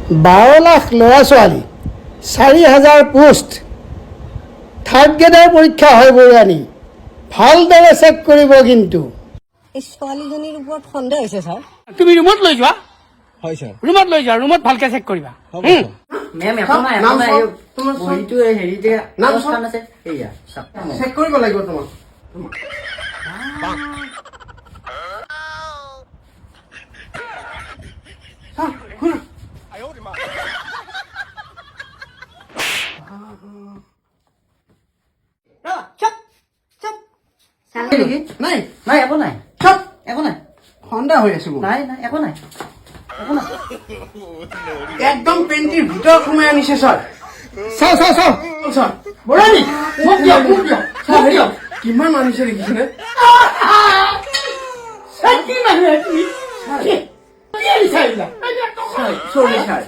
12 লাখ ল'ৰা ছোৱালী 4,000 post third গ্ৰেডৰ পৰীক্ষা হয় বৰুৱানী ভালদৰে চেক কৰিব কিন্তু এই ছোৱালীজনীৰ ওপৰত সন্দেহ হৈছে ছাৰ তুমি ৰুমত লৈ যোৱা হয় স্যাৰ ৰুমত লৈ যোৱা ৰুমত ভালকে চেক কৰিবা মেম এখন নাই তোমাৰ বহিটো হেৰিতে নামস্থান আছে এইয়া চেক কৰিব লাগিব তোমাক নাই নাই একো নাই চপ একো নাই সন্দেহ হৈ আছে মোৰ নাই নাই একো নাই একদম পেণ্টিৰ ভিতৰত সোমাই আনিছে ছাৰ চাওঁ চাওঁ চাওঁ ছাৰ বৰুৱানী মোক দিয়ক মোক দিয়ক মোক দিয়ক কিমান আনিছে দেখিছেনে কি মানুহ তুমি কি আনিছা এইবিলাক চৰি ছাৰ